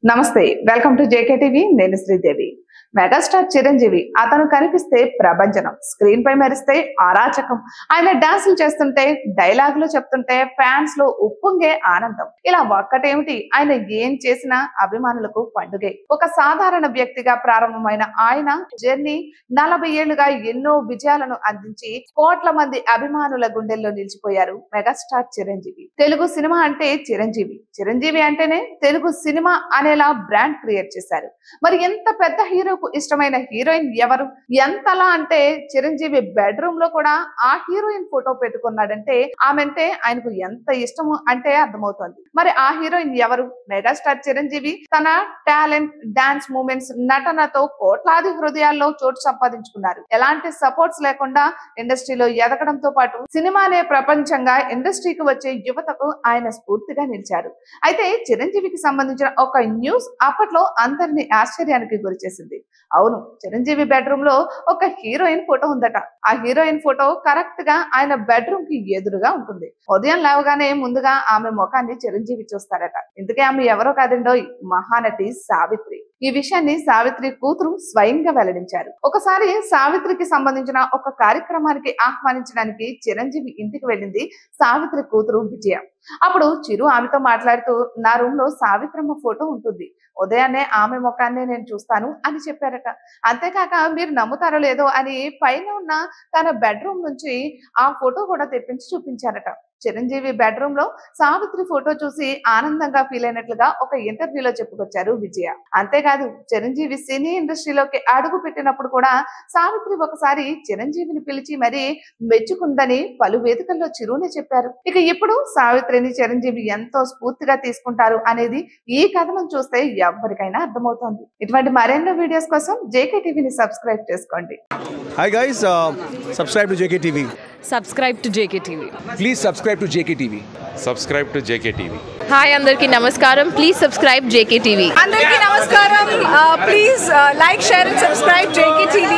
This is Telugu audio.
నమస్తే వెల్కమ్ టు జేకే టీవీ నేను శ్రీదేవి మెగాస్టార్ చిరంజీవి అతను కనిపిస్తే ప్రభంజనం స్క్రీన్ పై మెరిస్తే అరాచకం ఆయన డాన్సులు చేస్తుంటే డైలాగులు చెప్తుంటే ఫ్యాన్స్ లో ఉప్పొంగే ఆనందం ఇలా ఒక్కటేమిటి ఆయన ఏం చేసినా అభిమానులకు పండుగే ఒక సాధారణ వ్యక్తిగా ప్రారంభమైన ఆయన జర్నీ 40 ఏళ్లుగా ఎన్నో విజయాలను అందించి కోట్ల మంది అభిమానుల గుండెల్లో నిలిచిపోయారు మెగాస్టార్ చిరంజీవి తెలుగు సినిమా అంటే చిరంజీవి అంటేనే తెలుగు సినిమా అనేలా బ్రాండ్ క్రియేట్ చేశారు మరి ఎంత పెద్ద హీరోకు ఇష్టమైన హీరోయిన్ ఎవరు ఎంతలా అంటే చిరంజీవి బెడ్రూమ్ లో కూడా ఆ హీరోయిన్ ఫోటో పెట్టుకున్నాడంటే ఆమెంటే ఆయనకు ఎంత ఇష్టము అంటే అర్థమవుతోంది మరి ఆ హీరోయిన్ ఎవరు మెగాస్టార్ చిరంజీవి తన టాలెంట్ డాన్స్ మూమెంట్స్ నటనతో కోట్లాది హృదయాల్లో చోటు సంపాదించుకున్నారు ఎలాంటి సపోర్ట్స్ లేకుండా ఇండస్ట్రీలో ఎదగడంతో పాటు సినిమానే ప్రపంచంగా ఇండస్ట్రీకి వచ్చే యువతకు ఆయన స్ఫూర్తిగా నిలిచారు అయితే చిరంజీవికి సంబంధించిన ఒక న్యూస్ అప్పట్లో అందరినీ ఆశ్చర్యానికి గురిచేసింది అవును చిరంజీవి బెడ్రూమ్ లో ఒక హీరోయిన్ ఫోటో ఉందట ఆ హీరోయిన్ ఫోటో కరెక్ట్ గా ఆయన బెడ్రూమ్ కి ఎదురుగా ఉంటుంది ఉదయం లేవగానే ముందుగా ఆమె ముఖాన్ని చిరంజీవి చూస్తారట ఇందుకే ఆమె ఎవరో కాదండో మహానటి సావిత్రి ఈ విషయాన్ని సావిత్రి కూతురు స్వయంగా వెల్లడించారు ఒకసారి సావిత్రికి సంబంధించిన ఒక కార్యక్రమానికి ఆహ్వానించడానికి చిరంజీవి ఇంటికి వెళ్ళింది సావిత్రి కూతురు విజయ అప్పుడు చిరు ఆమెతో మాట్లాడుతూ నా రూమ్ లో సావిత్రమ్మ ఫోటో ఉంటుంది ఉదయాన్నే ఆమె ముఖాన్నే నేను చూస్తాను అని చెప్పారట అంతేకాక మీరు నమ్ముతారో లేదో అని పైన ఉన్న తన బెడ్రూమ్ నుంచి ఆ ఫోటో కూడా తెప్పించి చూపించారట చిరంజీవి బెడ్రూమ్ లో సావిత్రి ఫోటో చూసి ఆనందంగా ఫీల్ అయినట్లుగా ఒక ఇంటర్వ్యూలో చెప్పుకొచ్చారు విజయ అంతేకాదు చిరంజీవి సినీ ఇండస్ట్రీలోకి అడుగు పెట్టినప్పుడు కూడా సావిత్రి ఒకసారి చిరంజీవిని పిలిచి మరీ మెచ్చుకుందని పలు వేదికల్లో చిరునే చెప్పారు ఇక ఇప్పుడు సావిత్రిని చిరంజీవి ఎంతో స్ఫూర్తిగా తీసుకుంటారు అనేది ఈ కథనం చూస్తే ఎవరికైనా అర్థమవుతోంది ఇటువంటి మరెన్నో వీడియోస్ కోసం జేకే టీవీని సబ్స్క్రైబ్ చేసుకోండి Hi guys, subscribe to JKTV. Subscribe to JKTV. Please subscribe to JKTV. Subscribe to JKTV. Hi, Andarki Namaskaram. Please subscribe JKTV. Andarki Namaskaram. Please like, share and subscribe JKTV.